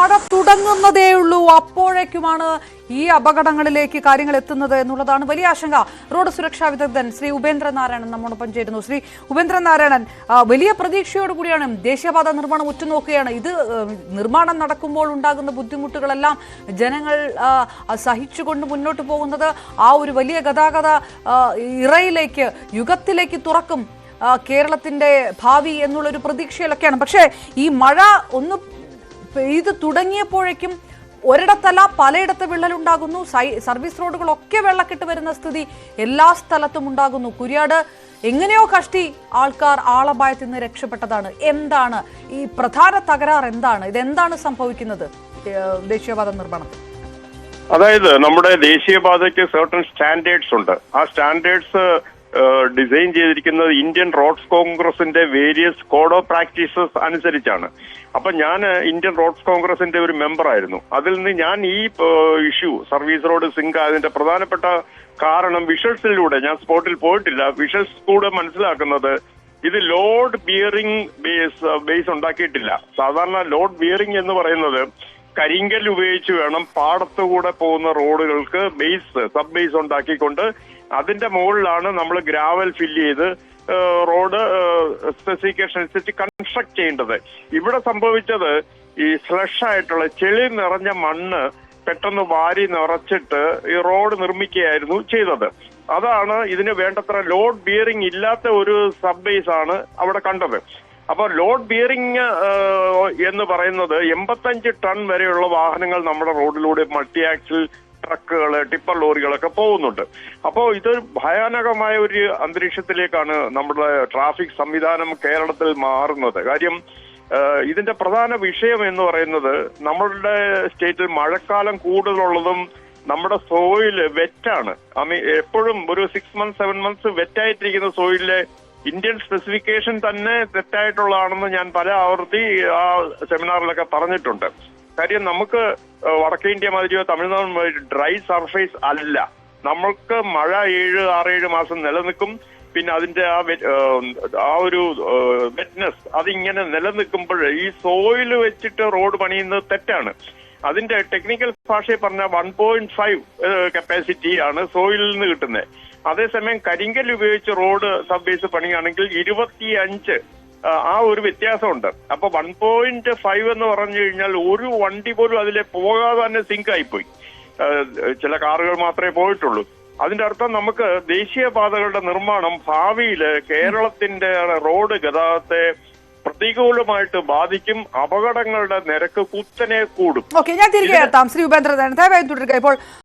മഴ തുടങ്ങുന്നതേയുള്ളൂ, അപ്പോഴേക്കുമാണ് ഈ അപകടങ്ങളിലേക്ക് കാര്യങ്ങൾ എത്തുന്നത് എന്നുള്ളതാണ് വലിയ ആശങ്ക. റോഡ് സുരക്ഷാ വിദഗ്ധൻ ശ്രീ ഉപേന്ദ്രനാരായണൻ നമ്മോടൊപ്പം ചേരുന്നു. ശ്രീ ഉപേന്ദ്രനാരായണൻ, വലിയ പ്രതീക്ഷയോടുകൂടിയാണ് ദേശീയപാത നിർമ്മാണം ഉറ്റുനോക്കുകയാണ്. ഇത് നിർമ്മാണം നടക്കുമ്പോൾ ഉണ്ടാകുന്ന ബുദ്ധിമുട്ടുകളെല്ലാം ജനങ്ങൾ സഹിച്ചുകൊണ്ട് മുന്നോട്ട് പോകുന്നത് ആ ഒരു വലിയ ഗതാഗത ഇറയിലേക്ക്, യുഗത്തിലേക്ക് തുറക്കും കേരളത്തിന്റെ ഭാവി എന്നുള്ളൊരു പ്രതീക്ഷയിലൊക്കെയാണ്. പക്ഷേ ഈ മഴ ഒന്ന് പെയ്ത് തുടങ്ങിയപ്പോഴേക്കും ഒരിടത്തല്ല പലയിടത്ത് വിള്ളലുണ്ടാകുന്നു. സർവീസ് റോഡുകളൊക്കെ വെള്ളക്കെട്ട് വരുന്ന സ്ഥിതി എല്ലാ സ്ഥലത്തും ഉണ്ടാകുന്നു. കുര്യാട് എങ്ങനെയോ കഷ്ടി ആൾക്കാർ ആളപായത്തിൽ നിന്ന് രക്ഷപ്പെട്ടതാണ്. എന്താണ് ഈ പ്രധാന തകരാർ? എന്താണ് ഇതെന്താണ് സംഭവിക്കുന്നത് ദേശീയപാത നിർമ്മാണത്തിൽ? അതായത് നമ്മുടെ ദേശീയപാതയ്ക്ക് സർട്ടൺ സ്റ്റാൻഡേർഡ്സ് ഉണ്ട്. ആ സ്റ്റാൻഡേർഡ്സ് ഡിസൈൻ ചെയ്തിരിക്കുന്നത് ഇന്ത്യൻ റോഡ്സ് കോൺഗ്രസിന്റെ വേരിയസ് കോഡ് ഓഫ് പ്രാക്ടീസസ് അനുസരിച്ചാണ്. അപ്പൊ ഞാൻ ഇന്ത്യൻ റോഡ്സ് കോൺഗ്രസിന്റെ ഒരു മെമ്പർ ആയിരുന്നു. അതിൽ നിന്ന് ഞാൻ ഈ ഇഷ്യൂ സർവീസ് റോഡ് സിങ്ക് അതിന്റെ പ്രധാനപ്പെട്ട കാരണം വിഷ്വൽസിലൂടെ, ഞാൻ സ്പോട്ടിൽ പോയിട്ടില്ല, വിഷ്വൽസ് കൂടെ മനസ്സിലാക്കുന്നത് ഇത് ലോഡ് ബിയറിംഗ് ബേസ് ഉണ്ടാക്കിയിട്ടില്ല. സാധാരണ ലോഡ് ബിയറിംഗ് എന്ന് പറയുന്നത് കരിങ്കൽ ഉപയോഗിച്ച് വേണം പാടത്തുകൂടെ പോകുന്ന റോഡുകൾക്ക് സബ് ബേസ് ഉണ്ടാക്കിക്കൊണ്ട് അതിന്റെ മുകളിലാണ് നമ്മൾ ഗ്രാവൽ ഫില്ല് ചെയ്ത് റോഡ് സ്പെസിഫിക്കേഷൻ അനുസരിച്ച് കൺസ്ട്രക്ട് ചെയ്യേണ്ടത്. ഇവിടെ സംഭവിച്ചത് ഈ സ്ലഷ് ആയിട്ടുള്ള ചെളി നിറഞ്ഞ മണ്ണ് പെട്ടെന്ന് വാരി നിറച്ചിട്ട് ഈ റോഡ് നിർമ്മിക്കുകയായിരുന്നു ചെയ്തത്. അതാണ് ഇതിന് വേണ്ടത്ര ലോഡ് ബിയറിംഗ് ഇല്ലാത്ത ഒരു സബ് ബേസ് ആണ് അവിടെ കണ്ടത്. അപ്പൊ ലോഡ് ബിയറിംഗ് എന്ന് പറയുന്നത് 85 ടൺ വരെയുള്ള വാഹനങ്ങൾ നമ്മുടെ റോഡിലൂടെ മൾട്ടി ആക്സിൽ ട്രക്കുകള്, ടിപ്പർ ലോറികളൊക്കെ പോകുന്നുണ്ട്. അപ്പോൾ ഇത് ഭയാനകമായ ഒരു അന്തരീക്ഷത്തിലേക്കാണ് നമ്മുടെ ട്രാഫിക് സംവിധാനം കേരളത്തിൽ മാറുന്നത്. കാര്യം ഇതിന്റെ പ്രധാന വിഷയം എന്ന് പറയുന്നത് നമ്മളുടെ സ്റ്റേറ്റിൽ മഴക്കാലം കൂടുതലുള്ളതും നമ്മുടെ സോയിൽ വെറ്റാണ്. എപ്പോഴും ഒരു 6 months 7 months വെറ്റായിട്ടിരിക്കുന്ന സോയിലിലെ ഇന്ത്യൻ സ്പെസിഫിക്കേഷൻ തന്നെ തെറ്റായിട്ടുള്ളതാണെന്ന് ഞാൻ പല ആവർത്തി ആ സെമിനാറിലൊക്കെ പറഞ്ഞിട്ടുണ്ട്. കാര്യം നമുക്ക് വടക്കേ ഇന്ത്യ മാതിരിയോ തമിഴ്നാട് മാതിരി ഡ്രൈ സർഫേസ് അല്ല. നമ്മൾക്ക് മഴ 6-7 മാസം നിലനിൽക്കും. പിന്നെ അതിന്റെ ആ ഒരു വെറ്റ്നെസ് അതിങ്ങനെ നിലനിൽക്കുമ്പോൾ ഈ സോയിൽ വെച്ചിട്ട് റോഡ് പണിയുന്നത് തെറ്റാണ്. അതിന്റെ ടെക്നിക്കൽ ഭാഷയിൽ പറഞ്ഞാൽ 1.5 കപ്പാസിറ്റി ആണ് സോയിലിൽ നിന്ന് കിട്ടുന്നത്. അതേസമയം കരിങ്കൽ ഉപയോഗിച്ച് റോഡ് സബ് ബേസ് പണിയാണെങ്കിൽ 25 ആ ഒരു വ്യത്യാസമുണ്ട്. അപ്പൊ 1.5 എന്ന് പറഞ്ഞു കഴിഞ്ഞാൽ ഒരു വണ്ടി പോലും അതിലെ പോകാതെ തന്നെ സിങ്ക് ആയിപ്പോയി. ചില കാറുകൾ മാത്രമേ പോയിട്ടുള്ളൂ. അതിന്റെ അർത്ഥം നമുക്ക് ദേശീയപാതകളുടെ നിർമ്മാണം ഭാവിയിൽ കേരളത്തിന്റെ റോഡ് ഗതാഗതത്തെ പ്രതികൂലമായിട്ട് ബാധിക്കും. അപകടങ്ങളുടെ നിരക്ക് കുത്തനെ കൂടും. ഞാൻ തിരികെ എത്താം. ശ്രീ ഉപേന്ദ്രനാരായണൻ, ദയവായി തുടരുക. ഇപ്പോൾ